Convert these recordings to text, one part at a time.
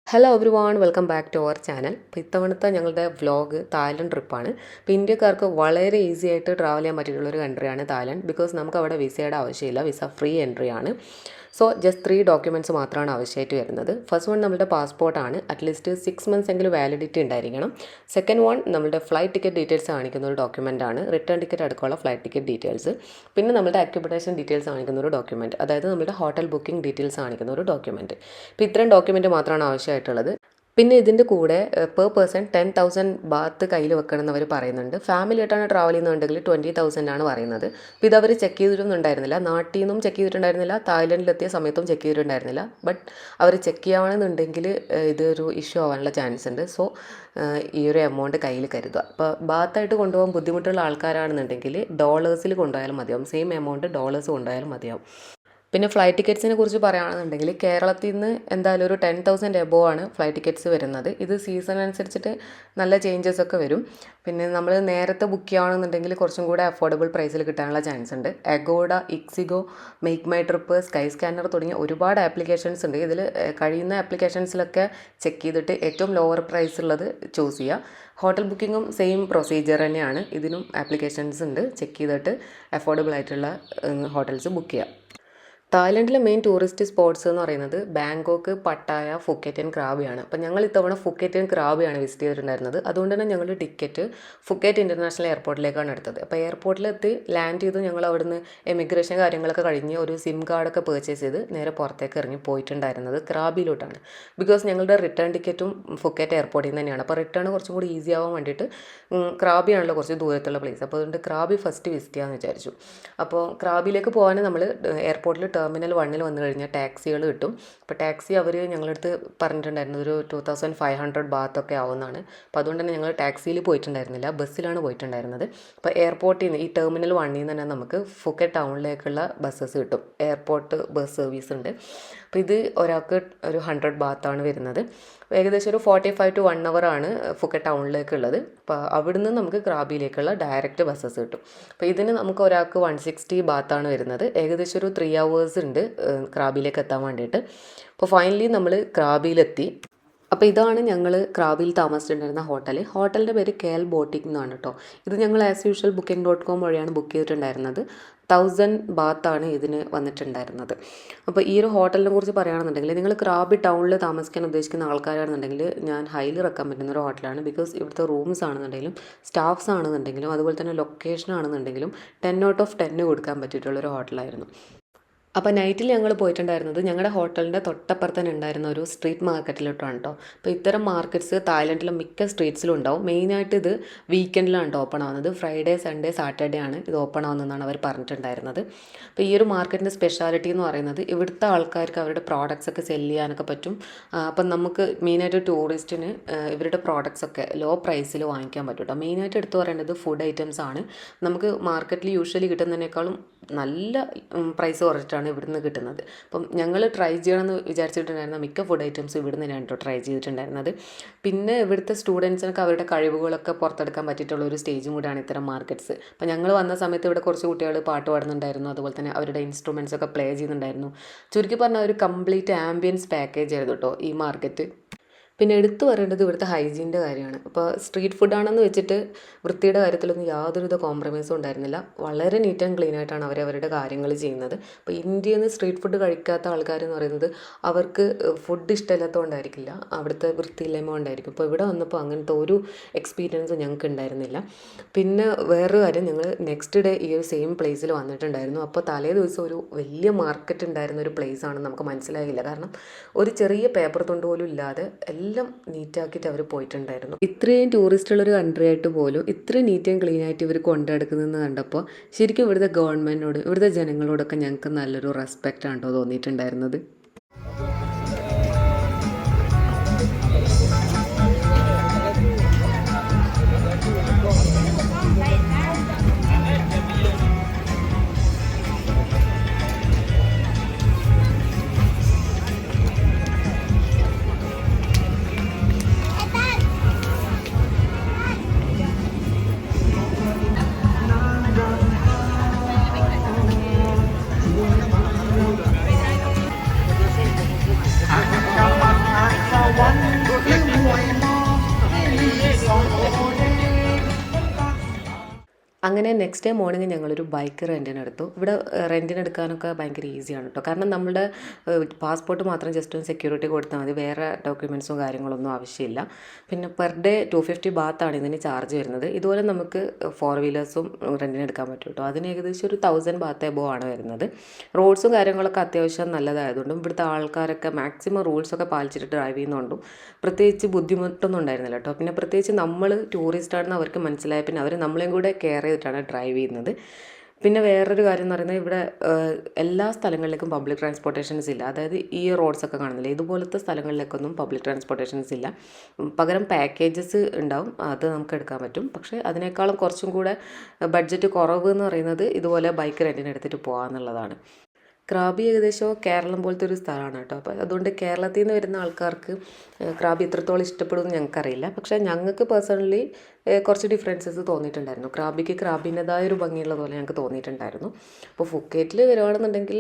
Hello everyone welcome back to our channel. അപ്പോൾ ഇത്തവണത്തെ ഞങ്ങളുടെ വ്ലോഗ് തായ്ലൻഡ് ട്രിപ്പാണ്. അപ്പോൾ ഇന്ത്യക്കാർക്ക് വളരെ ഈസി ആയിട്ട് ട്രാവൽ ചെയ്യാൻ പറ്റിയിട്ടുള്ളൊരു കൺട്രിയാണ് തായ്ലൻഡ്. ബിക്കോസ് നമുക്ക് അവിടെ വിസയുടെ ആവശ്യമില്ല, വിസ ഫ്രീ എൻട്രി ആണ്. സോ ജസ്റ്റ് 3 ഡോക്യുമെൻറ്റ്സ് മാത്രമാണ് ആവശ്യമായിട്ട് വരുന്നത്. ഫസ്റ്റ് വൺ നമ്മുടെ പാസ്പോർട്ടാണ്, അറ്റ്ലീസ്റ്റ് 6 months എങ്കിലും വാലിഡിറ്റി ഉണ്ടായിരിക്കണം. സെക്കൻഡ് വൺ നമ്മുടെ ഫ്ലൈറ്റ് ടിക്കറ്റ് ഡീറ്റെയിൽസ് കാണിക്കുന്ന ഒരു ഡോക്യുമെൻ്റ് ആണ്, റിട്ടേൺ ടിക്കറ്റ് അടക്കമുള്ള ഫ്ലൈറ്റ് ടിക്കറ്റ് ഡീറ്റെയിൽസ്. പിന്നെ നമ്മുടെ അക്കോമഡേഷൻ ഡീറ്റെയിൽസ് കാണിക്കുന്ന ഒരു ഡോക്യുമെൻറ്റ്, അതായത് നമ്മുടെ ഹോട്ടൽ ബുക്കിംഗ് ഡീറ്റെയിൽസ് കാണിക്കുന്ന ഒരു ഡോക്യുമെൻറ്റ്. ഇപ്പോൾ ഇത്രയും ഡോക്യുമെൻറ്റ് മാത്രമാണ് ആവശ്യമായിട്ടുള്ളത്. പിന്നെ ഇതിൻ്റെ കൂടെ പെർ പേഴ്സൺ 10,000 ബാത്ത് കയ്യിൽ വെക്കണം എന്നവർ പറയുന്നുണ്ട്. ഫാമിലി ആയിട്ടാണ് ട്രാവൽ ചെയ്യുന്നുണ്ടെങ്കിൽ 20,000 ആണ് പറയുന്നത്. അപ്പോൾ ഇതവർ ചെക്ക് ചെയ്തിട്ടൊന്നുണ്ടായിരുന്നില്ല, നാട്ടിൽ നിന്നും ചെക്ക് ചെയ്തിട്ടുണ്ടായിരുന്നില്ല, തായ്ലൻഡിലെത്തിയ സമയത്തും ചെക്ക് ചെയ്തിട്ടുണ്ടായിരുന്നില്ല. ബട്ട് അവർ ചെക്ക് ചെയ്യുകയാണെന്നുണ്ടെങ്കിൽ ഇതൊരു ഇഷ്യൂ ആവാനുള്ള ചാൻസ് ഉണ്ട്. സോ ഈ ഒരു എമൗണ്ട് കയ്യിൽ കരുതുക. അപ്പോൾ ബാത്തായിട്ട് കൊണ്ടുപോകാൻ ബുദ്ധിമുട്ടുള്ള ആൾക്കാരാണെന്നുണ്ടെങ്കിൽ ഡോളേഴ്സിൽ കൊണ്ടുപോയാലും മതിയാവും, സെയിം എമൗണ്ട് ഡോളേഴ്സ് കൊണ്ടുപോയാലും മതിയാവും. പിന്നെ ഫ്ലൈറ്റ് ടിക്കറ്റ്സിനെ കുറിച്ച് പറയുകയാണെന്നുണ്ടെങ്കിൽ കേരളത്തിൽ നിന്ന് എന്തായാലും ഒരു 10,000 എബോവ് ആണ് ഫ്ലൈറ്റ് ടിക്കറ്റ്സ് വരുന്നത്. ഇത് സീസൺ അനുസരിച്ചിട്ട് നല്ല ചേഞ്ചസ് ഒക്കെ വരും. പിന്നെ നമ്മൾ നേരത്തെ ബുക്ക് ചെയ്യുകയാണെന്നുണ്ടെങ്കിൽ കുറച്ചും കൂടെ അഫോർഡബിൾ പ്രൈസിൽ കിട്ടാനുള്ള ചാൻസ് ഉണ്ട്. Aguada, ixigo, make my trip, sky scanner തുടങ്ങിയ ഒരുപാട് ആപ്ലിക്കേഷൻസ് ഉണ്ട്. ഇതിൽ കഴിയുന്ന ആപ്ലിക്കേഷൻസിലൊക്കെ ചെക്ക് ചെയ്തിട്ട് ഏറ്റവും ലോവർ പ്രൈസ് ഉള്ളത് ചൂസ് ചെയ്യുക. ഹോട്ടൽ ബുക്കിങ്ങും സെയിം പ്രൊസീജിയർ തന്നെയാണ്. ഇതിനും ആപ്ലിക്കേഷൻസ് ഉണ്ട്, ചെക്ക് ചെയ്തിട്ട് അഫോർഡബിൾ ആയിട്ടുള്ള ഹോട്ടൽസ് ബുക്ക് ചെയ്യുക. തായ്ലൻഡിലെ മെയിൻ ടൂറിസ്റ്റ് സ്പോട്ട്സ് എന്ന് പറയുന്നത് ബാങ്കോക്ക്, പട്ടായ, ഫുക്കറ്റ് ആൻഡ് ക്രാബിയാണ്. അപ്പോൾ ഞങ്ങൾ ഇത്തവണ ഫുക്കറ്റ് ആൻഡ് ക്രാബിയാണ് വിസിറ്റ് ചെയ്തിട്ടുണ്ടായിരുന്നത്. അതുകൊണ്ട് തന്നെ ഞങ്ങളുടെ ടിക്കറ്റ് ഫുക്കറ്റ് ഇൻ്റർനാഷണൽ എയർപോർട്ടിലേക്കാണ് എടുത്തത്. അപ്പോൾ എയർപോർട്ടിലെത്തി ലാൻഡ് ചെയ്ത് ഞങ്ങൾ അവിടുന്ന് എമിഗ്രേഷൻ കാര്യങ്ങളൊക്കെ കഴിഞ്ഞ് ഒരു സിം കാർഡൊക്കെ പർച്ചേസ് ചെയ്ത് നേരെ പുറത്തേക്ക് ഇറങ്ങി പോയിട്ടുണ്ടായിരുന്നത് ക്രാബിയിലോട്ടാണ്. ബിക്കോസ് ഞങ്ങളുടെ റിട്ടേൺ ടിക്കറ്റും ഫുക്കറ്റ് എയർപോർട്ടിൽ നിന്ന് തന്നെയാണ്. അപ്പോൾ റിട്ടേൺ കുറച്ചും കൂടി ഈസി ആവാൻ വേണ്ടിയിട്ട് ക്രാബിയാണല്ലോ കുറച്ച് ദൂരത്തുള്ള പ്ലേസ്. അപ്പോൾ അതുകൊണ്ട് ക്രാബി ഫസ്റ്റ് വിസിറ്റ് ചെയ്യാമെന്ന് വിചാരിച്ചു. അപ്പോൾ ക്രാബിയിലേക്ക് പോകാൻ നമ്മൾ എയർപോർട്ടിൽ ടെർമിനൽ 1 വന്നു കഴിഞ്ഞാൽ ടാക്സികൾ കിട്ടും. അപ്പോൾ ടാക്സി അവർ ഞങ്ങളടുത്ത് പറഞ്ഞിട്ടുണ്ടായിരുന്നത് ഒരു 2,500 ബാത്തൊക്കെ ആവുന്നതാണ്. അപ്പോൾ അതുകൊണ്ട് തന്നെ ഞങ്ങൾ ടാക്സിയിൽ പോയിട്ടുണ്ടായിരുന്നില്ല, ബസ്സിലാണ് പോയിട്ടുണ്ടായിരുന്നത്. അപ്പോൾ എയർപോർട്ടിൽ നിന്ന് ഈ ടെർമിനൽ 1 തന്നെ നമുക്ക് ഫുക്കറ്റ് ടൗണിലേക്കുള്ള ബസ്സസ് കിട്ടും. എയർപോർട്ട് ബസ് സർവീസ് ഉണ്ട്. അപ്പോൾ ഇത് ഒരാൾക്ക് ഒരു 100 ബാത്താണ് വരുന്നത്. ഏകദേശം ഒരു 45 to 1 hour ആണ് ഫുക്കറ്റ് ടൗണിലേക്കുള്ളത്. അപ്പോൾ അവിടുന്ന് നമുക്ക് ക്രാബിയിലേക്കുള്ള ഡയറക്റ്റ് ബസ്സസ് കിട്ടും. അപ്പോൾ ഇതിന് നമുക്ക് ഒരാൾക്ക് 160 ബാത്താണ് വരുന്നത്. ഏകദേശം ഒരു 3 hours ഉണ്ട് ക്രാബിയിലേക്ക് എത്താൻ വേണ്ടിയിട്ട്. അപ്പോൾ ഫൈനലി നമ്മൾ ക്രാബിയിലെത്തി. അപ്പോൾ ഇതാണ് ഞങ്ങൾ ക്രാബിയിൽ താമസിച്ചിട്ടുണ്ടായിരുന്ന ഹോട്ടലിൻ്റെ പേര് കേൽ ബോട്ടിക് എന്നാണ് കേട്ടോ. ഇത് ഞങ്ങൾ ആസ് യൂഷ്വൽ booking.com വഴിയാണ് ബുക്ക് ചെയ്തിട്ടുണ്ടായിരുന്നത്. 1000 ബാത്താണ് ഇതിന് വന്നിട്ടുണ്ടായിരുന്നത്. അപ്പോൾ ഈ ഒരു ഹോട്ടലിനെ കുറിച്ച് പറയുകയാണെന്നുണ്ടെങ്കിൽ നിങ്ങൾ ക്രാബി ടൗണിൽ താമസിക്കാൻ ഉദ്ദേശിക്കുന്ന ആൾക്കാരാണെന്നുണ്ടെങ്കിൽ ഞാൻ ഹൈലി റെക്കമെൻഡ് ചെയ്യുന്ന ഒരു ഹോട്ടലാണ്. ബിക്കോസ് ഇവിടുത്തെ റൂംസ് ആണെന്നുണ്ടെങ്കിലും സ്റ്റാഫ്സ് ആണെന്നുണ്ടെങ്കിലും അതുപോലെ തന്നെ ലൊക്കേഷൻ ആണെന്നുണ്ടെങ്കിലും 10 out of 10 കൊടുക്കാൻ പറ്റിയിട്ടുള്ളൊരു ഹോട്ടലായിരുന്നു. അപ്പോൾ നൈറ്റിൽ ഞങ്ങൾ പോയിട്ടുണ്ടായിരുന്നത് ഞങ്ങളുടെ ഹോട്ടലിൻ്റെ തൊട്ടപ്പുറത്ത് തന്നെ ഉണ്ടായിരുന്ന ഒരു സ്ട്രീറ്റ് മാർക്കറ്റിലോട്ടാണ് കേട്ടോ. അപ്പോൾ ഇത്തരം മാർക്കറ്റ്സ് തായ്ലൻഡിലെ മിക്ക സ്ട്രീറ്റ്സിലും ഉണ്ടാവും. മെയിനായിട്ട് ഇത് വീക്കെൻഡിലാണ് കേട്ടോ ഓപ്പൺ ആവുന്നത്. ഫ്രൈഡേ, സൺഡേ, സാറ്റർഡേ ആണ് ഇത് ഓപ്പൺ ആവുന്നതെന്നാണ് അവർ പറഞ്ഞിട്ടുണ്ടായിരുന്നത്. അപ്പോൾ ഈ ഒരു മാർക്കറ്റിൻ്റെ സ്പെഷ്യാലിറ്റി എന്ന് പറയുന്നത് ഇവിടുത്തെ ആൾക്കാർക്ക് അവരുടെ പ്രോഡക്റ്റ്സ് ഒക്കെ സെല്ല് ചെയ്യാനൊക്കെ പറ്റും. അപ്പം നമുക്ക് മെയിനായിട്ട് ടൂറിസ്റ്റിന് ഇവരുടെ പ്രോഡക്റ്റ്സ് ഒക്കെ ലോ പ്രൈസിൽ വാങ്ങിക്കാൻ പറ്റും കേട്ടോ. മെയിനായിട്ട് എടുത്തു പറയേണ്ടത് ഫുഡ് ഐറ്റംസ് ആണ്. നമുക്ക് മാർക്കറ്റിൽ യൂഷ്വലി കിട്ടുന്നതിനേക്കാളും നല്ല പ്രൈസ് കുറച്ചിട്ടാണ് ഇവിടുന്ന് കിട്ടുന്നത്. അപ്പം ഞങ്ങൾ ട്രൈ ചെയ്യണമെന്ന് വിചാരിച്ചിട്ടുണ്ടായിരുന്ന മിക്ക ഫുഡ് ഐറ്റംസ് ഇവിടുന്ന് തന്നെയാണ് കേട്ടോ ട്രൈ ചെയ്തിട്ടുണ്ടായിരുന്നത്. പിന്നെ ഇവിടുത്തെ സ്റ്റുഡൻസിനൊക്കെ അവരുടെ കഴിവുകളൊക്കെ പുറത്തെടുക്കാൻ പറ്റിയിട്ടുള്ള ഒരു സ്റ്റേജും കൂടിയാണ് ഇത്തരം മാർക്കറ്റ്സ്. അപ്പോൾ ഞങ്ങൾ വന്ന സമയത്ത് ഇവിടെ കുറച്ച് കുട്ടികൾ പാട്ട് പാടുന്നുണ്ടായിരുന്നു, അതുപോലെ തന്നെ അവരുടെ ഇൻസ്ട്രുമെൻറ്റ്സ് ഒക്കെ പ്ലേ ചെയ്യുന്നുണ്ടായിരുന്നു. ചുരുക്കി പറഞ്ഞാൽ ഒരു കംപ്ലീറ്റ് ആംബിയൻസ് പാക്കേജ് ആയിരുന്നു കേട്ടോ ഈ മാർക്കറ്റ്. പിന്നെ എടുത്തു പറയേണ്ടത് ഇവിടുത്തെ ഹൈജീൻ്റെ കാര്യമാണ്. അപ്പോൾ സ്ട്രീറ്റ് ഫുഡാണെന്ന് വെച്ചിട്ട് വൃത്തിയുടെ കാര്യത്തിലൊന്നും യാതൊരുവിധ കോംപ്രമൈസും ഉണ്ടായിരുന്നില്ല. വളരെ നീറ്റ് ആൻഡ് ക്ലീൻ ആയിട്ടാണ് അവരവരുടെ കാര്യങ്ങൾ ചെയ്യുന്നത്. അപ്പോൾ ഇന്ത്യയിൽ നിന്ന് സ്ട്രീറ്റ് ഫുഡ് കഴിക്കാത്ത ആൾക്കാരെന്ന് പറയുന്നത് അവർക്ക് ഫുഡ് ഇഷ്ടമില്ലാത്തതുകൊണ്ടായിരിക്കില്ല, അവിടുത്തെ വൃത്തിയില്ലായ്മ കൊണ്ടായിരിക്കും. അപ്പോൾ ഇവിടെ വന്നപ്പോൾ അങ്ങനത്തെ ഒരു എക്സ്പീരിയൻസ് ഞങ്ങൾക്ക് ഉണ്ടായിരുന്നില്ല. പിന്നെ വേറൊരു കാര്യം, ഞങ്ങൾ നെക്സ്റ്റ് ഡേ ഈ ഒരു സെയിം പ്ലേസിൽ വന്നിട്ടുണ്ടായിരുന്നു. അപ്പോൾ തലേ ദിവസം ഒരു വലിയ മാർക്കറ്റ് ഉണ്ടായിരുന്ന ഒരു പ്ലേസ് ആണെന്ന് നമുക്ക് മനസ്സിലായില്ല. കാരണം ഒരു ചെറിയ പേപ്പർ തുണ്ട് പോലും ഇല്ലാതെ എല്ലാം നീറ്റാക്കിയിട്ട് അവർ പോയിട്ടുണ്ടായിരുന്നു. ഇത്രയും ടൂറിസ്റ്റുള്ളൊരു കൺട്രി ആയിട്ട് പോലും ഇത്രയും നീറ്റ് ആൻഡ് ക്ലീൻ ആയിട്ട് ഇവർ കൊണ്ടുനടക്കുന്നതെന്ന് കണ്ടപ്പോൾ ശരിക്കും ഇവിടുത്തെ ഗവൺമെൻറ്റിനോട് ഇവിടുത്തെ ജനങ്ങളോടൊക്കെ ഞങ്ങൾക്ക് നല്ലൊരു റെസ്പെക്റ്റ് ആണോ തോന്നിയിട്ടുണ്ടായിരുന്നത്. അങ്ങനെ നെക്സ്റ്റ് ഡേ മോർണിംഗ് ഞങ്ങളൊരു ബൈക്ക് റെൻറ്റിനെടുത്തു. ഇവിടെ റെൻറ്റിനെടുക്കാനൊക്കെ ഭയങ്കര ഈസിയാണ് കേട്ടോ. കാരണം നമ്മുടെ പാസ്പോർട്ട് മാത്രം ജസ്റ്റ് ഒന്ന് സെക്യൂരിറ്റി കൊടുത്താൽ മതി, വേറെ ഡോക്യുമെൻറ്റ്സും കാര്യങ്ങളൊന്നും ആവശ്യമില്ല. പിന്നെ പെർ ഡേ 250 ബാത്താണ് ഇതിന് ചാർജ് വരുന്നത്. ഇതുപോലെ നമുക്ക് 4 വീലേഴ്സും റെൻറ്റിനെടുക്കാൻ പറ്റും കേട്ടോ. അതിന് ഏകദേശം ഒരു 1000 ബാത്ത് എബോ ആണ് വരുന്നത്. റോഡ്സും കാര്യങ്ങളൊക്കെ അത്യാവശ്യം നല്ലതായതുകൊണ്ടും ഇവിടുത്തെ ആൾക്കാരൊക്കെ മാക്സിമം റൂൾസൊക്കെ പാലിച്ചിട്ട് ഡ്രൈവ് ചെയ്യുന്നതുകൊണ്ടും പ്രത്യേകിച്ച് ബുദ്ധിമുട്ടൊന്നും ഉണ്ടായിരുന്നില്ല കേട്ടോ. പിന്നെ പ്രത്യേകിച്ച് നമ്മൾ ടൂറിസ്റ്റാണെന്ന് അവർക്ക് മനസ്സിലായ പിന്നെ അവർ നമ്മളെയും കൂടെ കെയർ ചെയ്തിട്ടാണ് ഡ്രൈവ് ചെയ്യുന്നത്. പിന്നെ വേറൊരു കാര്യം എന്ന് പറയുന്നത് ഇവിടെ എല്ലാ സ്ഥലങ്ങളിലേക്കും പബ്ലിക് ട്രാൻസ്പോർട്ടേഷൻസ് ഇല്ല. അതായത് ഈ റോഡ്സൊക്കെ കാണുന്നില്ല, ഇതുപോലത്തെ സ്ഥലങ്ങളിലേക്കൊന്നും പബ്ലിക് ട്രാൻസ്പോർട്ടേഷൻസ് ഇല്ല. പകരം പാക്കേജസ് ഉണ്ടാവും, അത് നമുക്ക് എടുക്കാൻ പറ്റും. പക്ഷേ അതിനേക്കാളും കുറച്ചും കൂടെ ബഡ്ജറ്റ് കുറവ് എന്ന് പറയുന്നത് ഇതുപോലെ ബൈക്ക് റെൻറ്റിന് എടുത്തിട്ട് പോകാമെന്നുള്ളതാണ്. ക്രാബി ഏകദേശം കേരളം പോലത്തെ ഒരു സ്ഥലമാണ് കേട്ടോ. അപ്പോൾ അതുകൊണ്ട് കേരളത്തിൽ നിന്ന് വരുന്ന ആൾക്കാർക്ക് ക്രാബി എത്രത്തോളം ഇഷ്ടപ്പെടുമെന്ന് ഞങ്ങൾക്കറിയില്ല. പക്ഷേ ഞങ്ങൾക്ക് പേഴ്സണലി കുറച്ച് ഡിഫറൻസസ് തോന്നിയിട്ടുണ്ടായിരുന്നു. ക്രാബിൻ്റെതായ ഒരു ഭംഗിയുള്ള പോലെ ഞങ്ങൾക്ക് തോന്നിയിട്ടുണ്ടായിരുന്നു. അപ്പോൾ ഫുക്കേറ്റിൽ വരുവാണെന്നുണ്ടെങ്കിൽ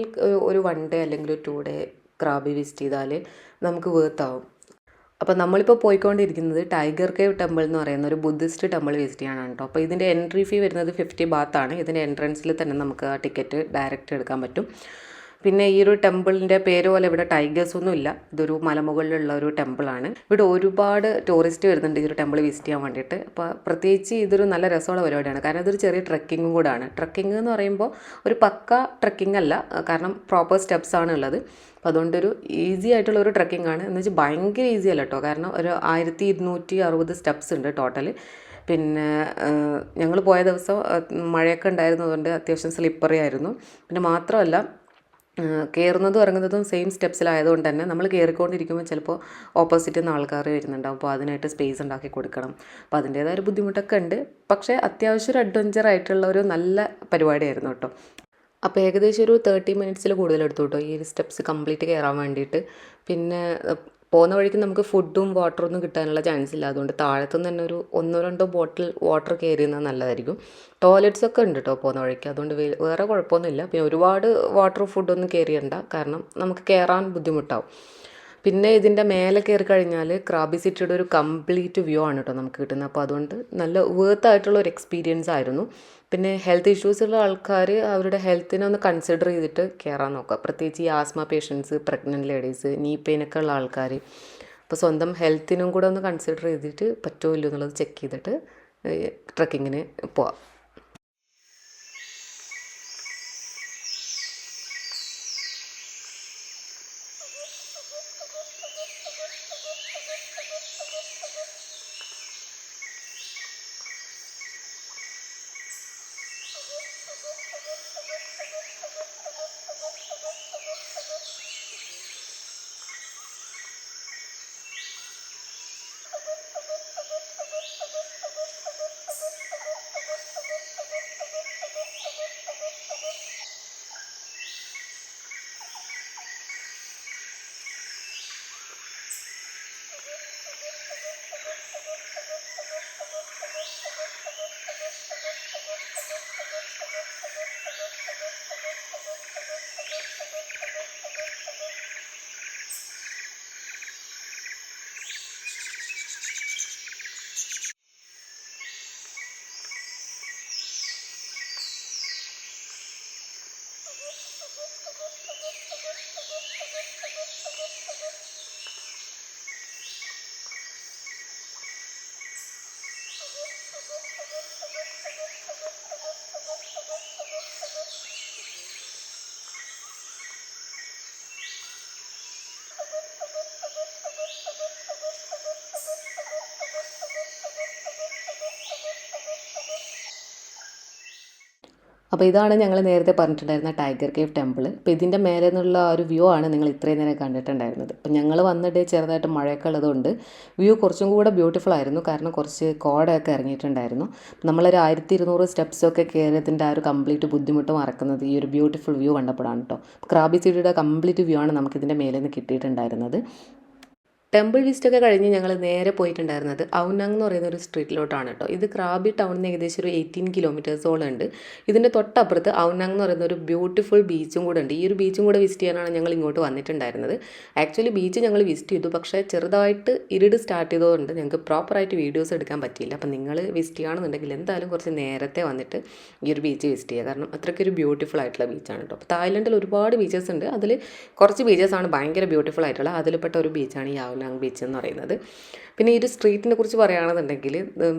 ഒരു 1 ഡേ അല്ലെങ്കിൽ ഒരു 2 ഡേ ക്രാബി വിസിറ്റ് ചെയ്താൽ നമുക്ക് വേർത്താവും. അപ്പോൾ നമ്മളിപ്പോൾ പോയിക്കൊണ്ടിരിക്കുന്നത് ടൈഗർ കേവ് ടെമ്പിൾ എന്ന് പറയുന്ന ഒരു ബുദ്ധിസ്റ്റ് ടെമ്പിൾ വിസിറ്റ് ചെയ്യാനാണ് കേട്ടോ. അപ്പോൾ ഇതിൻ്റെ എൻട്രി ഫീ വരുന്നത് 50 ബാത്താണ്. ഇതിൻ്റെ എൻട്രൻസിൽ തന്നെ നമുക്ക് ആ ടിക്കറ്റ് ഡയറക്റ്റ് എടുക്കാൻ പറ്റും. പിന്നെ ഈ ഒരു ടെമ്പിളിൻ്റെ പേര് പോലെ ഇവിടെ ടൈഗേഴ്സ് ഒന്നും ഇല്ല. ഇതൊരു മലമുകളിലുള്ള ഒരു ടെമ്പിളാണ്. ഇവിടെ ഒരുപാട് ടൂറിസ്റ്റ് വരുന്നുണ്ട് ഈ ഒരു ടെമ്പിൾ വിസിറ്റ് ചെയ്യാൻ വേണ്ടിയിട്ട്. അപ്പോൾ പ്രത്യേകിച്ച് ഇതൊരു നല്ല രസമുള്ള പരിപാടിയാണ്. കാരണം ഇതൊരു ചെറിയ ട്രക്കിങ്ങും കൂടാണ്. ട്രക്കിംഗ് എന്ന് പറയുമ്പോൾ ഒരു പക്ക ട്രക്കിംഗ് അല്ല, കാരണം പ്രോപ്പർ സ്റ്റെപ്സ് ആണ് ഉള്ളത്. അപ്പോൾ അതുകൊണ്ടൊരു ഈസി ആയിട്ടുള്ള ഒരു ട്രക്കിംഗ് ആണ്. എന്ന് വെച്ചാൽ ഭയങ്കര ഈസി അല്ല കേട്ടോ. കാരണം ഒരു 1260 സ്റ്റെപ്സ് ഉണ്ട് ടോട്ടൽ. പിന്നെ ഞങ്ങൾ പോയ ദിവസം മഴയൊക്കെ ഉണ്ടായിരുന്നതുകൊണ്ട് അത്യാവശ്യം സ്ലിപ്പറി ആയിരുന്നു. പിന്നെ മാത്രമല്ല കയറുന്നതും ഇറങ്ങുന്നതും സെയിം സ്റ്റെപ്സിലായതുകൊണ്ട് തന്നെ നമ്മൾ കയറിക്കൊണ്ടിരിക്കുമ്പോൾ ചിലപ്പോൾ ഓപ്പോസിറ്റിൽ നിന്ന് ആൾക്കാർ വരുന്നുണ്ടാവും. അപ്പോൾ അതിനായിട്ട് സ്പേസ് ഉണ്ടാക്കി കൊടുക്കണം. അപ്പോൾ അതിൻ്റേതായ ഒരു ബുദ്ധിമുട്ടൊക്കെ ഉണ്ട്. പക്ഷേ അത്യാവശ്യം ഒരു അഡ്വഞ്ചർ ആയിട്ടുള്ള ഒരു നല്ല പരിപാടിയായിരുന്നു കേട്ടോ. അപ്പോൾ ഏകദേശം ഒരു 30 മിനിറ്റ്സിൽ കൂടുതൽ എടുത്തു കേട്ടോ ഈ ഒരു സ്റ്റെപ്സ് കംപ്ലീറ്റ് കയറാൻ വേണ്ടിയിട്ട്. പിന്നെ പോകുന്ന വഴിക്ക് നമുക്ക് ഫുഡും വാട്ടറൊന്നും കിട്ടാനുള്ള ചാൻസ് ഇല്ല. അതുകൊണ്ട് താഴത്തുനിന്ന് തന്നെ ഒരു 1-2 ബോട്ടിൽ വാട്ടർ കയറിയുന്നത് നല്ലതായിരിക്കും. ടോയ്ലറ്റ്സ് ഒക്കെ ഉണ്ട് കേട്ടോ പോകുന്ന വഴിക്ക്. അതുകൊണ്ട് വേറെ കുഴപ്പമൊന്നുമില്ല. പിന്നെ ഒരുപാട് വാട്ടർ ഫുഡൊന്നും കയറിയണ്ട, കാരണം നമുക്ക് കയറാൻ ബുദ്ധിമുട്ടാവും. പിന്നെ ഇതിൻ്റെ മേലെ കയറി കഴിഞ്ഞാൽ ക്രാബി സിറ്റിയുടെ ഒരു കംപ്ലീറ്റ് വ്യൂ ആണ് കേട്ടോ നമുക്ക് കിട്ടുന്നത്. അപ്പോൾ അതുകൊണ്ട് നല്ല വേർത്തായിട്ടുള്ള ഒരു എക്സ്പീരിയൻസ് ആയിരുന്നു. പിന്നെ ഹെൽത്ത് ഇഷ്യൂസ് ഉള്ള ആൾക്കാർ അവരുടെ ഹെൽത്തിനെ ഒന്ന് കൺസിഡർ ചെയ്തിട്ട് കയറാൻ നോക്കുക. പ്രത്യേകിച്ച് ഈ ആസ്മ പേഷ്യൻസ്, പ്രഗ്നൻറ്റ് ലേഡീസ്, നീ പെയിനൊക്കെ ഉള്ള ആൾക്കാർ. അപ്പോൾ സ്വന്തം ഹെൽത്തിനും കൂടെ ഒന്ന് കൺസിഡർ ചെയ്തിട്ട് പറ്റുമോ ഇല്ലയോ എന്നുള്ളത് ചെക്ക് ചെയ്തിട്ട് ട്രക്കിങ്ങിന് പോവാം. അപ്പോൾ ഇതാണ് ഞങ്ങൾ നേരത്തെ പറഞ്ഞിട്ടുണ്ടായിരുന്ന ടൈഗർ കേവ് ടെമ്പിൾ. അപ്പോൾ ഇതിൻ്റെ മേലെ നിന്നുള്ള ഒരു വ്യൂ ആണ് നിങ്ങൾ ഇത്രയും നേരം കണ്ടിട്ടുണ്ടായിരുന്നത്. അപ്പോൾ ഞങ്ങൾ വന്നിട്ട് ചെറുതായിട്ട് മഴയൊക്കെ ഉള്ളതുകൊണ്ട് വ്യൂ കുറച്ചും കൂടെ ബ്യൂട്ടിഫുൾ ആയിരുന്നു. കാരണം കുറച്ച് കോടയൊക്കെ ഇറങ്ങിയിട്ടുണ്ടായിരുന്നു. നമ്മളൊരു 1200 സ്റ്റെപ്സൊക്കെ കയറിയതിൻ്റെ ആ ഒരു കംപ്ലീറ്റ് ബുദ്ധിമുട്ട് മറക്കുന്നത് ഈ ഒരു ബ്യൂട്ടിഫുൾ വ്യൂ കണ്ടപ്പോഴാണ് കേട്ടോ. ക്രാബി സിറ്റിയുടെ കംപ്ലീറ്റ് വ്യൂ ആണ് നമുക്കിതിൻ്റെ മേലെ നിന്ന് കിട്ടിയിട്ടുണ്ടായിരുന്നത്. ടെമ്പിൾ വിസിറ്റൊക്കെ കഴിഞ്ഞ് ഞങ്ങൾ നേരെ പോയിട്ടുണ്ടായിരുന്നത് ഔനങ് എന്ന് പറയുന്ന ഒരു സ്ട്രീറ്റിലോട്ടാണ് കേട്ടോ. ഇത് ക്രാബി ടൗണിൽ നിന്ന് ഏകദേശം ഒരു 18 കിലോമീറ്റേഴ്സോളം ഉണ്ട്. ഇതിൻ്റെ തൊട്ടപ്പുറത്ത് ഔനങ് എന്ന് പറയുന്ന ഒരു ബ്യൂട്ടിഫുൾ ബീച്ചും കൂടെ ഉണ്ട്. ഈ ഒരു ബീച്ചും കൂടെ വിസിറ്റ് ചെയ്യാനാണ് ഞങ്ങൾ ഇങ്ങോട്ട് വന്നിട്ടുണ്ടായിരുന്നത്. ആക്ച്വലി ബീച്ച് ഞങ്ങൾ വിസിറ്റ് ചെയ്തു, പക്ഷേ ചെറുതായിട്ട് ഇരുട് സ്റ്റാർട്ട് ചെയ്തതുകൊണ്ട് ഞങ്ങൾക്ക് പ്രോപ്പറായിട്ട് വീഡിയോസ് എടുക്കാൻ പറ്റിയില്ല. അപ്പം നിങ്ങൾ വിസിറ്റ് ചെയ്യുകയാണെന്നുണ്ടെങ്കിൽ എന്തായാലും കുറച്ച് നേരത്തെ വന്നിട്ട് ഈ ഒരു ബീച്ച് വിസിറ്റ് ചെയ്യുക, കാരണം അത്രയ്ക്കൊരു ബ്യൂട്ടിഫുൾ ആയിട്ടുള്ള ബീച്ചാണ് കേട്ടോ. അപ്പോൾ തായ്ലൻഡിൽ ഒരുപാട് ബീച്ചസ് ഉണ്ട്, അതിൽ കുറച്ച് ബീച്ചസാണ് ഭയങ്കര ബ്യൂട്ടിഫുൾ ആയിട്ടുള്ള. അതിൽപ്പെട്ട ഒരു ബീച്ചാണ് ഈ ഔനങ് ബീച്ച് എന്ന് പറയുന്നത്. പിന്നെ ഈ ഒരു സ്ട്രീറ്റിനെ കുറിച്ച് പറയുകയാണെന്നുണ്ടെങ്കിൽ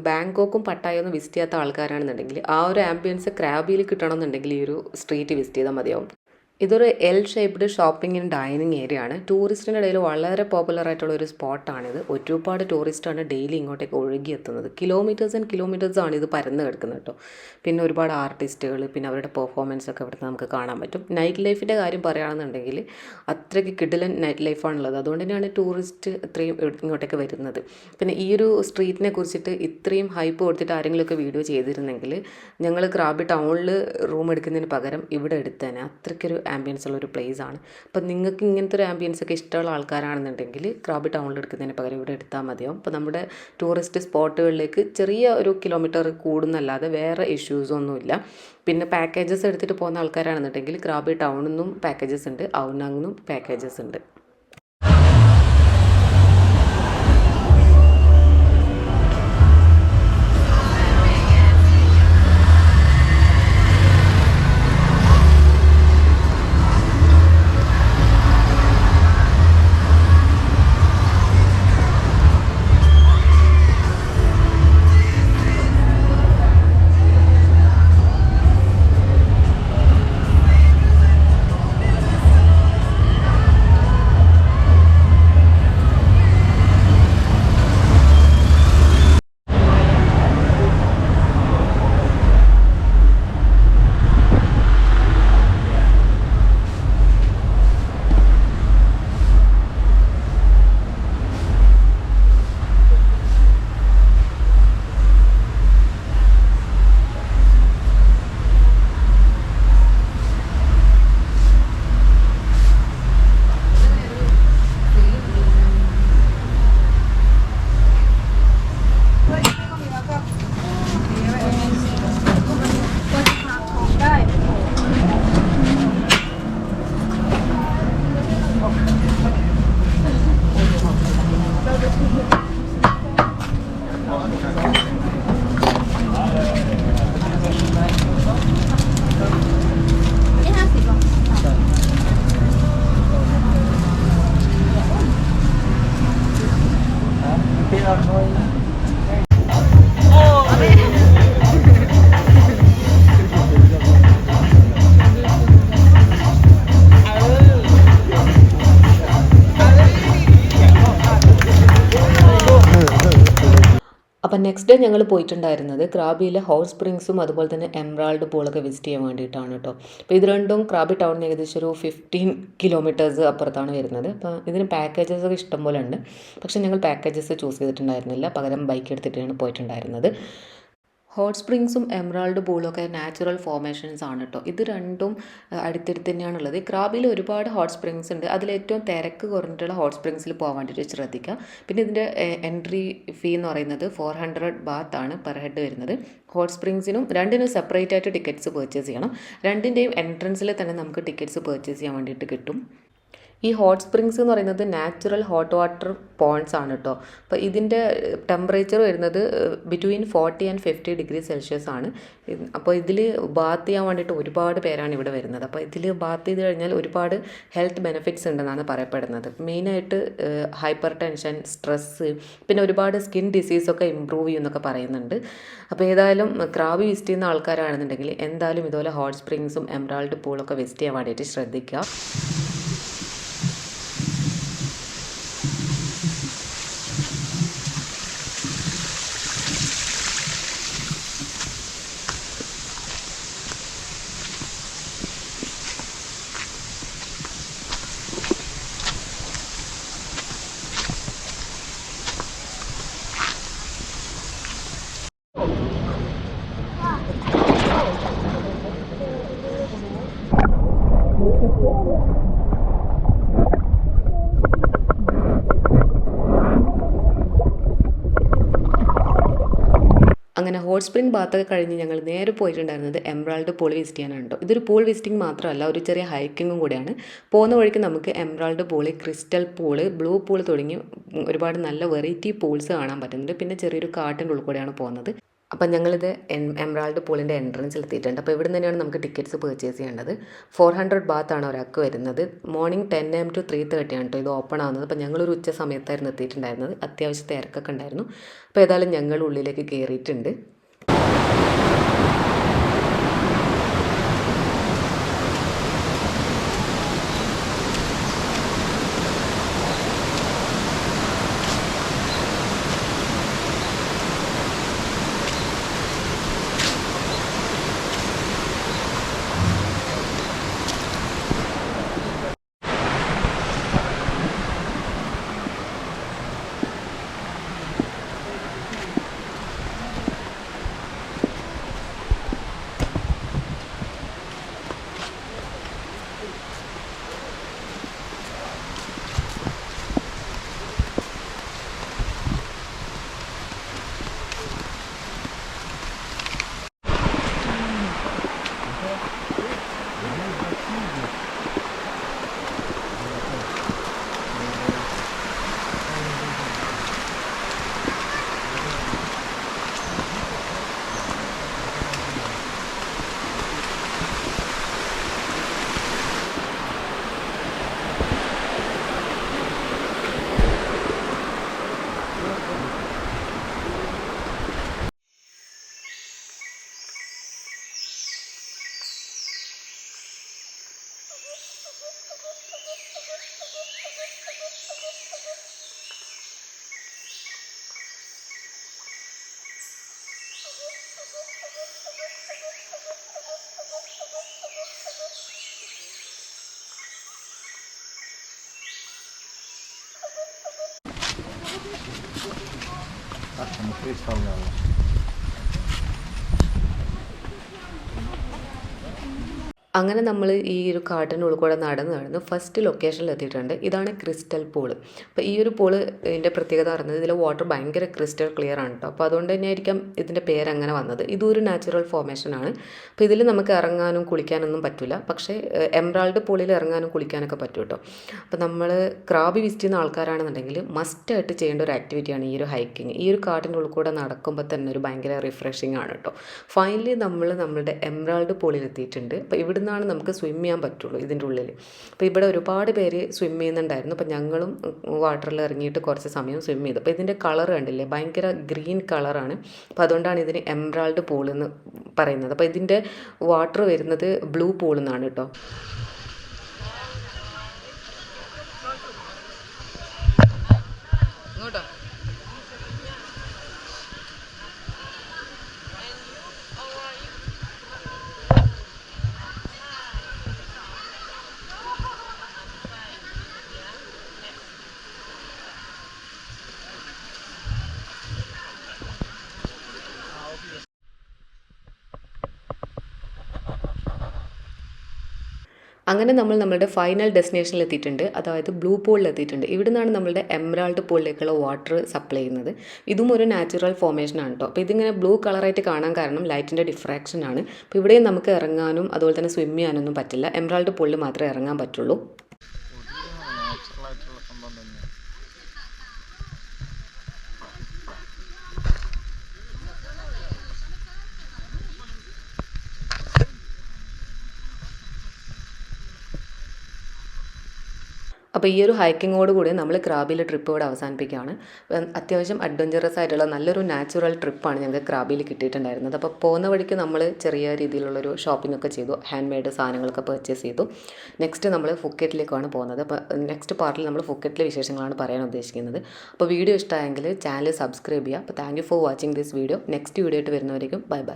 ബാങ്കോക്കും പട്ടായൊന്നും വിസിറ്റ് ചെയ്യാത്ത ആൾക്കാരാണെന്നുണ്ടെങ്കിൽ ആ ഒരു ആംബിയൻസ് ക്രാബിയിൽ കിട്ടണമെന്നുണ്ടെങ്കിൽ ഈ ഒരു സ്ട്രീറ്റ് വിസിറ്റ് ചെയ്താൽ മതിയാവും. ഇതൊരു L shaped shopping and dining area ആണ്. ടൂറിസ്റ്റിൻ്റെ ഇടയിൽ വളരെ പോപ്പുലർ ആയിട്ടുള്ള ഒരു സ്പോട്ടാണിത്. ഒരുപാട് ടൂറിസ്റ്റാണ് ഡെയിലി ഇങ്ങോട്ടേക്ക് ഒഴുകിയെത്തുന്നത്. കിലോമീറ്റേഴ്സ് ആൻഡ് കിലോമീറ്റേഴ്സ് ആണ് ഇത് പരന്ന് കിടക്കുന്നത് കേട്ടോ. പിന്നെ ഒരുപാട് ആർട്ടിസ്റ്റുകൾ, പിന്നെ അവരുടെ പെർഫോമൻസ് ഒക്കെ ഇവിടുന്ന് നമുക്ക് കാണാൻ പറ്റും. നൈറ്റ് ലൈഫിൻ്റെ കാര്യം പറയുകയാണെന്നുണ്ടെങ്കിൽ അത്രയ്ക്ക് കിടിലൻ നൈറ്റ് ലൈഫാണുള്ളത്. അതുകൊണ്ട് തന്നെയാണ് ടൂറിസ്റ്റ് ഇത്രയും ഇങ്ങോട്ടേക്ക് വരുന്നത്. പിന്നെ ഈ ഒരു സ്ട്രീറ്റിനെ കുറിച്ചിട്ട് ഇത്രയും ഹൈപ്പ് കൊടുത്തിട്ട് ആരെങ്കിലുമൊക്കെ വീഡിയോ ചെയ്തിരുന്നെങ്കിൽ ഞങ്ങൾ ക്രാബി ടൗണിൽ റൂം എടുക്കുന്നതിന് പകരം ഇവിടെ എടുത്തേനെ. അത്രയ്ക്കൊരു ആംബിയൻസ് ഉള്ള ഒരു പ്ലേസ് ആണ്. അപ്പം നിങ്ങൾക്ക് ഇങ്ങനത്തെ ഒരു ആംബിയൻസ് ഒക്കെ ഇഷ്ടമുള്ള ആൾക്കാരാണെന്നുണ്ടെങ്കിൽ ക്രാബി ടൗണിൽ എടുക്കുന്നതിന് പകരം ഇവിടെ എടുത്താൽ മതിയാവും. അപ്പോൾ നമ്മുടെ ടൂറിസ്റ്റ് സ്പോട്ടുകളിലേക്ക് ചെറിയ ഒരു കിലോമീറ്റർ കൂടുന്നല്ലാതെ വേറെ ഇഷ്യൂസൊന്നുമില്ല. പിന്നെ പാക്കേജസ് എടുത്തിട്ട് പോകുന്ന ആൾക്കാരാണെന്നുണ്ടെങ്കിൽ ക്രാബി ടൗണിൽ നിന്നും പാക്കേജസ് ഉണ്ട്, ഔനങ്ങിനും പാക്കേജസ് ഉണ്ട്. അപ്പം നെക്സ്റ്റ് ഡേ ഞങ്ങൾ പോയിട്ടുണ്ടായിരുന്നത് ക്രാബിയിലെ ഹോട്ട് സ്പ്രിങ്സും അതുപോലെ തന്നെ എംറാൾഡ് പൂളൊക്കെ വിസിറ്റ് ചെയ്യാൻ വേണ്ടിയിട്ടാണ് കേട്ടോ. അപ്പോൾ ഇത് രണ്ടും ക്രാബി ടൗണിന് ഏകദേശം ഒരു 15 കിലോമീറ്റേഴ്സ് അപ്പുറത്താണ് വരുന്നത്. അപ്പോൾ ഇതിന് പാക്കേജസ് ഒക്കെ ഇഷ്ടംപോലെ ഉണ്ട്, പക്ഷേ ഞങ്ങൾ പാക്കേജസ് ചൂസ് ചെയ്തിട്ടുണ്ടായിരുന്നില്ല, പകരം ബൈക്ക് എടുത്തിട്ടാണ് പോയിട്ടുണ്ടായിരുന്നത്. ഹോട്ട് സ്പ്രിങ്സും എമറാൾഡ് പൂളും ഒക്കെ നാച്ചുറൽ ഫോർമേഷൻസ് ആണ് കേട്ടോ. ഇത് രണ്ടും അടുത്തടുത്ത് തന്നെയാണുള്ളത്. ക്രാബിയിൽ ഒരുപാട് ഹോട്ട് സ്പ്രിങ്സ് ഉണ്ട്. അതിലേറ്റവും തിരക്ക് കുറഞ്ഞിട്ടുള്ള ഹോട്ട് സ്പ്രിങ്സിൽ പോകാൻ വേണ്ടിയിട്ട് ശ്രദ്ധിക്കുക. പിന്നെ ഇതിൻ്റെ എൻട്രി ഫീ എന്ന് പറയുന്നത് 400 ബാത്ത് ആണ് പെർ ഹെഡ് വരുന്നത്. ഹോട്ട് സ്പ്രിങ്സിനും രണ്ടിനും സെപ്പറേറ്റ് ആയിട്ട് ടിക്കറ്റ്സ് പർച്ചേസ് ചെയ്യണം. രണ്ടിൻ്റെയും എൻട്രൻസിൽ തന്നെ നമുക്ക് ടിക്കറ്റ്സ് പർച്ചേസ് ചെയ്യാൻ വേണ്ടിയിട്ട് കിട്ടും. ഈ ഹോട്ട് സ്പ്രിങ്സ് എന്ന് പറയുന്നത് നാച്ചുറൽ ഹോട്ട് വാട്ടർ പോൺസ് ആണ് കേട്ടോ. അപ്പോൾ ഇതിൻ്റെ ടെമ്പറേച്ചർ വരുന്നത് ബിറ്റ്വീൻ 40 and 50 ഡിഗ്രി സെൽഷ്യസ് ആണ്. അപ്പോൾ ഇതിൽ ബാത്ത് ചെയ്യാൻ വേണ്ടിയിട്ട് ഒരുപാട് പേരാണ് ഇവിടെ വരുന്നത്. അപ്പോൾ ഇതിൽ ബാത്ത് ചെയ്ത് കഴിഞ്ഞാൽ ഒരുപാട് ഹെൽത്ത് ബെനിഫിറ്റ്സ് ഉണ്ടെന്നാണ് പറയപ്പെടുന്നത്. മെയിനായിട്ട് ഹൈപ്പർ ടെൻഷൻ, സ്ട്രെസ്സ്, പിന്നെ ഒരുപാട് സ്കിൻ ഡിസീസൊക്കെ ഇമ്പ്രൂവ് ചെയ്യുമെന്നൊക്കെ പറയുന്നുണ്ട്. അപ്പോൾ ഏതായാലും ക്രാബി വിസിറ്റ് ചെയ്യുന്ന ആൾക്കാരാണെന്നുണ്ടെങ്കിൽ എന്തായാലും ഇതുപോലെ ഹോട്ട് സ്പ്രിങ്സും എമറാൾഡ് പൂളൊക്കെ വിസിറ്റ് ചെയ്യാൻ വേണ്ടിയിട്ട് ശ്രദ്ധിക്കുക. അങ്ങനെ ഹോട്ട് സ്പ്രിംഗ് ബാത്തൊക്കെ കഴിഞ്ഞ് ഞങ്ങൾ നേരെ പോയിട്ടുണ്ടായിരുന്നത് എംറാൾഡ് പൂൾ വിസിറ്റ് ചെയ്യാനാണ് കേട്ടോ. ഇതൊരു പൂൾ വിസിറ്റിംഗ് മാത്രമല്ല, ഒരു ചെറിയ ഹൈക്കിങ്ങും കൂടിയാണ്. പോകുന്ന വഴിക്ക് നമുക്ക് Emerald pool, crystal pool, blue pool തുടങ്ങി ഒരുപാട് നല്ല വെറൈറ്റി പൂൾസ് കാണാൻ പറ്റുന്നുണ്ട്. പിന്നെ ചെറിയൊരു കാട്ടിൻ്റെ ഉള്ളിൽ കൂടെയാണ് പോകുന്നത്. അപ്പം ഞങ്ങളിത് എംറാൾഡ് പൂളിൻ്റെ എൻട്രൻസിൽ എത്തിയിട്ടുണ്ട്. അപ്പോൾ ഇവിടെ തന്നെയാണ് നമുക്ക് ടിക്കറ്റ്സ് പർച്ചേസ് ചെയ്യേണ്ടത്. 400 ബാത്താണ് ഒരാൾക്ക് വരുന്നത്. മോർണിംഗ് 10 AM to 3:30 ആണ് കേട്ടോ ഇത് ഓപ്പൺ ആവുന്നത്. അപ്പോൾ ഞങ്ങളൊരു ഉച്ച സമയത്തായിരുന്നു എത്തിയിട്ടുണ്ടായിരുന്നത്. അത്യാവശ്യം തിരക്കൊക്കെ ഉണ്ടായിരുന്നു. അപ്പോൾ ഏതായാലും ഞങ്ങൾ ഉള്ളിലേക്ക് കയറിയിട്ടുണ്ട്. അങ്ങനെ നമ്മൾ ഈ ഒരു കാട്ടിനുള്ളിൽ കൂടെ നടന്ന് ഫസ്റ്റ് ലൊക്കേഷനിൽ എത്തിയിട്ടുണ്ട്. ഇതാണ് ക്രിസ്റ്റൽ പൂള്. അപ്പോൾ ഈ ഒരു പൂള് ഇതിൻ്റെ പ്രത്യേകത പറയുന്നത് ഇതിലെ വാട്ടർ ഭയങ്കര ക്രിസ്റ്റൽ ക്ലിയർ ആണ് കേട്ടോ. അപ്പോൾ അതുകൊണ്ട് തന്നെ ആയിരിക്കാം ഇതിൻ്റെ പേരങ്ങനെ വന്നത്. ഇതൊരു നാച്ചുറൽ ഫോർമേഷനാണ്. അപ്പോൾ ഇതിൽ നമുക്ക് ഇറങ്ങാനും കുളിക്കാനൊന്നും പറ്റില്ല. പക്ഷേ എംറാൾഡ് പൂളിൽ ഇറങ്ങാനും കുളിക്കാനൊക്കെ പറ്റും കേട്ടോ. അപ്പോൾ നമ്മൾ ക്രാബി വിസിറ്റ് ചെയ്യുന്ന ആൾക്കാരാണെന്നുണ്ടെങ്കിൽ മസ്റ്റായിട്ട് ചെയ്യേണ്ട ഒരു ആക്ടിവിറ്റിയാണ് ഈ ഒരു ഹൈക്കിങ്. ഈ ഒരു കാട്ടിൻ്റെ ഉള്ളിൽ കൂടെ നടക്കുമ്പോൾ തന്നെ ഒരു ഭയങ്കര റിഫ്രഷിങ് ആണ് കേട്ടോ. ഫൈനലി നമ്മളുടെ എംറാൾഡ് പൂളിൽ എത്തിയിട്ടുണ്ട്. അപ്പോൾ ഇവിടെ നിന്നാണ് നമുക്ക് സ്വിം ചെയ്യാൻ പറ്റുള്ളൂ ഇതിൻ്റെ ഉള്ളിൽ. അപ്പോൾ ഇവിടെ ഒരുപാട് പേര് സ്വിം ചെയ്യുന്നുണ്ടായിരുന്നു. അപ്പോൾ ഞങ്ങളും വാട്ടറിൽ ഇറങ്ങിയിട്ട് കുറച്ച് സമയം സ്വിം ചെയ്തു. അപ്പോൾ ഇതിൻ്റെ കളർ കണ്ടില്ലേ, ഭയങ്കര ഗ്രീൻ കളറാണ്. അപ്പോൾ അതുകൊണ്ടാണ് ഇതിന് എംറാൾഡ് പൂൾ എന്ന് പറയുന്നത്. അപ്പോൾ ഇതിൻ്റെ വാട്ടർ വരുന്നത് ബ്ലൂ പൂളിൽ നിന്നാണ് കേട്ടോ. അങ്ങനെ നമ്മൾ നമ്മളുടെ ഫൈനൽ ഡെസ്റ്റിനേഷനിൽ എത്തിയിട്ടുണ്ട്. അതായത് ബ്ലൂ പൂളിൽ എത്തിയിട്ടുണ്ട്. ഇവിടെ നിന്നാണ് നമ്മളുടെ എംറാൾഡ് പൂളിലേക്കുള്ള വാട്ടർ സപ്ലൈ ചെയ്യുന്നത്. ഇതും ഒരു നാച്ചുറൽ ഫോർമേഷൻ ആണ് കേട്ടോ. അപ്പോൾ ഇതിങ്ങനെ ബ്ലൂ കളറായിട്ട് കാണാൻ കാരണം ലൈറ്റിൻ്റെ ഡിഫ്രാക്ഷൻ ആണ്. അപ്പോൾ ഇവിടെയും നമുക്ക് ഇറങ്ങാനും അതുപോലെ തന്നെ സ്വിം ചെയ്യാനൊന്നും പറ്റില്ല. എംറാൾഡ് പൂളിൽ മാത്രമേ ഇറങ്ങാൻ പറ്റുള്ളൂ. അപ്പോൾ ഈ ഒരു ഹൈക്കിങ്ങോട് കൂടി നമ്മൾ ക്രാബിയിൽ ട്രിപ്പ് ഇവിടെ അവസാനിപ്പിക്കുകയാണ്. അത്യാവശ്യം അഡ്വഞ്ചറസ് ആയിട്ടുള്ള നല്ലൊരു നാച്ചുറൽ ട്രിപ്പാണ് ഞങ്ങൾക്ക് ക്രാബിയിൽ കിട്ടിയിട്ടുണ്ടായിരുന്നത്. അപ്പോൾ പോകുന്ന വഴിക്ക് നമ്മൾ ചെറിയ രീതിയിലുള്ളൊരു ഷോപ്പിംഗ് ഒക്കെ ചെയ്തു, ഹാൻഡ് മെയ്ഡ് സാധനങ്ങളൊക്കെ പർച്ചേസ് ചെയ്തു. നെക്സ്റ്റ് നമ്മൾ ഫുക്കറ്റിലേക്കാണ് പോകുന്നത്. അപ്പോൾ നെക്സ്റ്റ് പാർട്ടിൽ നമ്മൾ ഫുക്കറ്റിലെ വിശേഷങ്ങളാണ് പറയാൻ ഉദ്ദേശിക്കുന്നത്. അപ്പോൾ വീഡിയോ ഇഷ്ടമായെങ്കിൽ ചാനൽ സബ്സ്ക്രൈബ് ചെയ്യുക. അപ്പോൾ thank you for watching this video. Next video ആയിട്ട് വരുന്നവരേക്കും ബൈ ബൈ.